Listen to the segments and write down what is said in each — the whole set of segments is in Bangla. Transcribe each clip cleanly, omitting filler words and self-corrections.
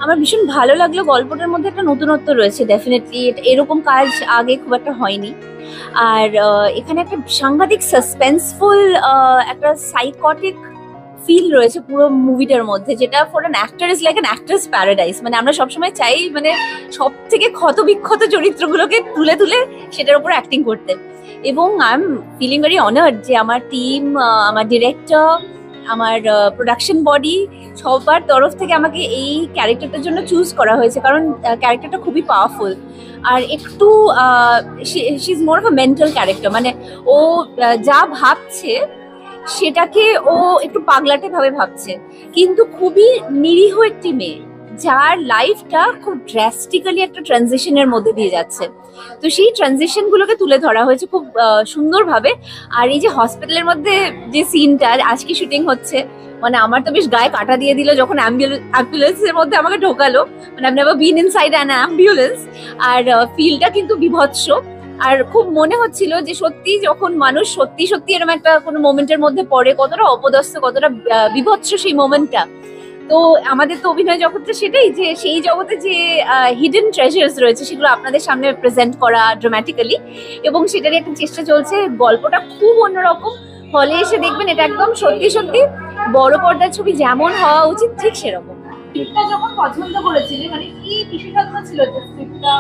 আমার ভীষণ ভালো লাগলো, গল্পটার মধ্যে একটা নতুনত্ব রয়েছে ডেফিনেটলি, এরকম কাজ আগে খুব একটা হয়নি। আর এখানে একটা সাংঘাতিক সাসপেন্সফুল একটা সাইকটিক ফিল রয়েছে পুরো মুভিটার মধ্যে, যেটা for an actor is like an actors paradise. মানে আমরা সবসময় চাই মানে সব থেকে ক্ষত বিক্ষত চরিত্রগুলোকে তুলে তুলে সেটার উপর অ্যাক্টিং করতে। এবং I am feeling very honoured যে আমার টিম, আমার ডিরেক্টর, আমার প্রোডাকশন বডি সবার তরফ থেকে আমাকে এই ক্যারেক্টারটার জন্য চুজ করা হয়েছে, কারণ ক্যারেক্টারটা খুবই পাওয়ারফুল। আর একটু she is more of a mental character, মানে ও যা ভাবছে সেটাকে ও একটু পাগলাটে ভাবে ভাবছে, কিন্তু খুবই নিরীহ একটি মেয়ে যার লাইফটা খুব ড্রাস্টিক্যালি একটা ট্রানজিশনের মধ্যে দিয়ে যাচ্ছে। তো সেই ট্রানজিশন গুলোকে তুলে ধরা হয়েছে খুব সুন্দরভাবে। আর এই যে হসপিটালের মধ্যে যে সিনটা আজকে শুটিং হচ্ছে, মানে আমার তো বেশ গায়ে কাটা দিয়ে দিল যখন অ্যাম্বুলেন্সের মধ্যে আমাকে ঢোকালো। মানে আমি never been inside an ambulance. আর ফিলটা কিন্তু বিভৎস। আর খুব মনে হচ্ছিল যে সত্যি যখন মানুষ সত্যি সত্যি এরকম একটা কোনো মোমেন্টের মধ্যে পড়ে, কতটা অপদস্থ, কতটা বিভৎস সেই মোমেন্টটা। তো আমাদের তো অভিনয় জগৎটা সেটাই, যে সেই জগতে যে হিডেন ট্রেজার্স রয়েছে সেগুলো আপনাদের সামনে প্রেজেন্ট করা ড্রামাটিক্যালি, এবং সেটারই একটা চেষ্টা চলছে। গল্পটা খুব অন্যরকম, হলে এসে দেখবেন এটা একদম সত্যি সত্যি বড় পর্দার ছবি যেমন হওয়া উচিত ঠিক সেরকম। স্ক্রিপ্টটা যখন পছন্দ করেছিলেন, মানে কি বিশেষত্ব ছিল যে স্ক্রিপ্টটা?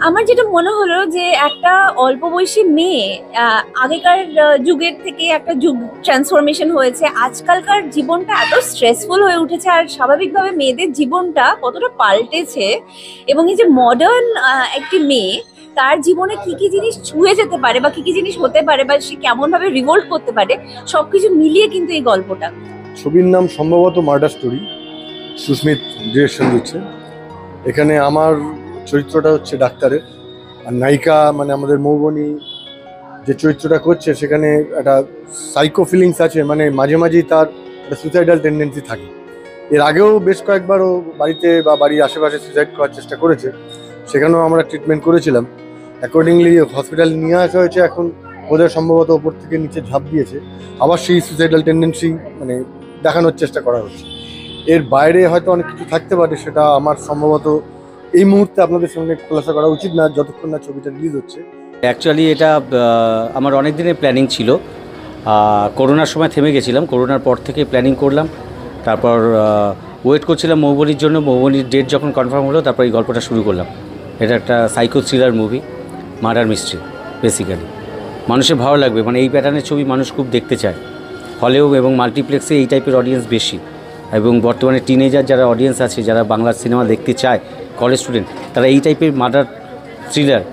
আমার যেটা মনে হলো যে একটা অল্প বয়সী মেয়ে, আগেকার যুগের থেকে একটা যুগ ট্রান্সফরমেশন হয়েছে, আজকালকার জীবনটা এত স্ট্রেসফুল হয়ে উঠেছে, আর স্বাভাবিকভাবে মেয়েদের জীবনটা কতটা পাল্টেছে, এবং এই যে মডার্ন একটি মেয়ে তার জীবনে কি কি জিনিস ছুঁয়ে যেতে পারে বা কি কি জিনিস হতে পারে বা সে কেমন ভাবে রিভোল্ট করতে পারে, সবকিছু মিলিয়ে কিন্তু এই গল্পটা। ছবির নাম সম্ভবত মার্ডার স্টোরি, সুস্মিত ডিরেকশন দিচ্ছে। এখানে আমার চরিত্রটা হচ্ছে ডাক্তারের, আর নায়িকা মানে আমাদের মৌবনী যে চরিত্রটা করছে সেখানে একটা সাইকো ফিলিংস আছে, মানে মাঝে মাঝেই তার একটা সুইসাইডাল টেন্ডেন্সি থাকে। এর আগেও বেশ কয়েকবার ও বাড়িতে বা বাড়ির আশেপাশে সুইসাইড করার চেষ্টা করেছে, সেখানেও আমরা ট্রিটমেন্ট করেছিলাম। অ্যাকর্ডিংলি হসপিটাল নিয়ে আসা হয়েছে, এখন ওদের সম্ভবত ওপর থেকে নিচে ঝাঁপ দিয়েছে, আবার সেই সুইসাইডাল টেন্ডেন্সি মানে দেখানোর চেষ্টা করা হচ্ছে। এর বাইরে হয়তো অনেক কিছু থাকতে পারে, সেটা আমার সম্ভবত এই মুহূর্তে আপনাদের সঙ্গে খোলাসা করা উচিত না যতক্ষণ না ছবিটা রিলিজ হচ্ছে। অ্যাকচুয়ালি এটা আমার অনেক দিনের প্ল্যানিং ছিল। করোনার সময় থেমে গেছিলাম, করোনার পর থেকে প্ল্যানিং করলাম, তারপর ওয়েট করছিলাম মৌবনির জন্য। মৌবনির ডেট যখন কনফার্ম হলো তারপর এই গল্পটা শুরু করলাম। এটা একটা psycho thriller movie, murder mystery basically. মানুষের ভালো লাগবে, মানে এই প্যাটার্নের ছবি মানুষ খুব দেখতে চায় হলেও, এবং মাল্টিপ্লেক্সে এই টাইপের অডিয়েন্স বেশি। এবং বর্তমানে টিনেজার যারা অডিয়েন্স আছে, যারা বাংলা সিনেমা দেখতে চায়, কলেজ স্টুডেন্ট, তারা এই টাইপের মার্ডার থ্রিলার,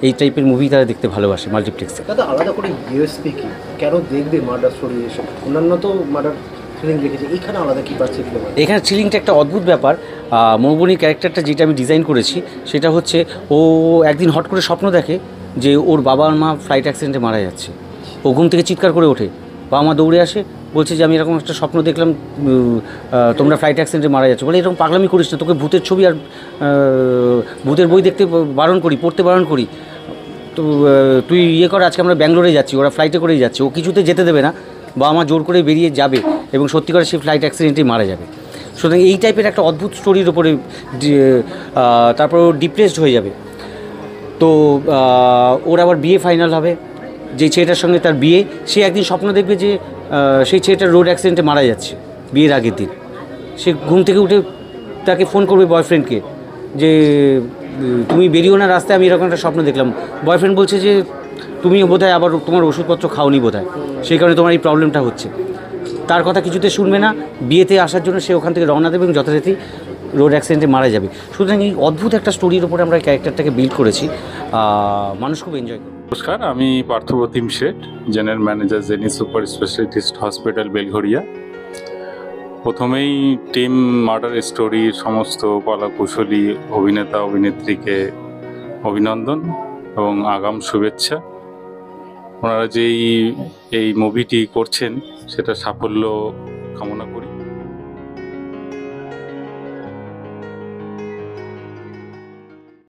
এই টাইপের মুভি তারা দেখতে ভালোবাসে মাল্টিপ্লেক্সে। দাদা আলাদা করে ইউএসপি কি, কেন দেখবে মার্ডার স্টোরি? এসব অন্যান্য তো মার্ডার থ্রিলিং দেখেছি, এখানে আলাদা কি পাচ্ছে? এখানে থ্রিলিংটা একটা অদ্ভুত ব্যাপার। মৌবনির ক্যারেক্টারটা যেটা আমি ডিজাইন করেছি সেটা হচ্ছে, ও একদিন হট করে স্বপ্ন দেখে যে ওর বাবা আর মা ফ্লাইট অ্যাক্সিডেন্টে মারা যাচ্ছে। ও ঘুম থেকে চিৎকার করে ওঠে, বাবা মা দৌড়ে আসে, বলছে যে আমি এরকম একটা স্বপ্ন দেখলাম, তোমরা ফ্লাইট অ্যাক্সিডেন্টে মারা যাচ্ছে। বলে এরকম পাগলামি করিস না, তোকে ভূতের ছবি আর ভূতের বই দেখতে বারণ করি, পড়তে বারণ করি, তো তুই ইয়ে কর, আজকে আমরা ব্যাঙ্গালোরে যাচ্ছি, ওরা ফ্লাইটে করেই যাচ্ছে। ও কিছুতে যেতে দেবে না, বাবা মা জোর করে বেরিয়ে যাবে এবং সত্যি করে সেই ফ্লাইট অ্যাক্সিডেন্টেই মারা যাবে। সুতরাং এই টাইপের একটা অদ্ভুত স্টোরির ওপরে তারপর ও ডিপ্রেসড হয়ে যাবে। তো ওর আবার বিয়ে ফাইনাল হবে, যে ছেলেটার সঙ্গে তার বিয়ে, সে একদিন স্বপ্ন দেখবে যে সেই ছেলেটা রোড অ্যাক্সিডেন্টে মারা যাচ্ছে বিয়ের আগের দিন। সে ঘুম থেকে উঠে তাকে ফোন করবে বয়ফ্রেন্ডকে যে তুমি বেরিও না রাস্তায়, আমি এরকম একটা স্বপ্ন দেখলাম। বয়ফ্রেন্ড বলছে যে তুমিও বোধহয় আবার তোমার ওষুধপত্র খাওনি বোধহয়, সেই কারণে তোমার এই প্রবলেমটা হচ্ছে। তার কথা কিছুতে শুনবে না, বিয়েতে আসার জন্য সে ওখান থেকে রওনা দেবে এবং যথারীতি রোড অ্যাক্সিডেন্টে মারা যাবে। সুতরাং এই অদ্ভুত একটা স্টোরির উপরে আমরা ক্যারেক্টারটাকে বিল্ড করেছি, মানুষ খুব এনজয় করে। নমস্কার, আমি Parthapratim Seth, general manager jenny super specialist hospital Belgharia. প্রথমেই টিম মার্ডার স্টোরির সমস্ত কলাকুশলী অভিনেতা অভিনেত্রীকে অভিনন্দন এবং আগাম শুভেচ্ছা। ওনারা যেই এই মুভিটি করছেন সেটা সাফল্য কামনা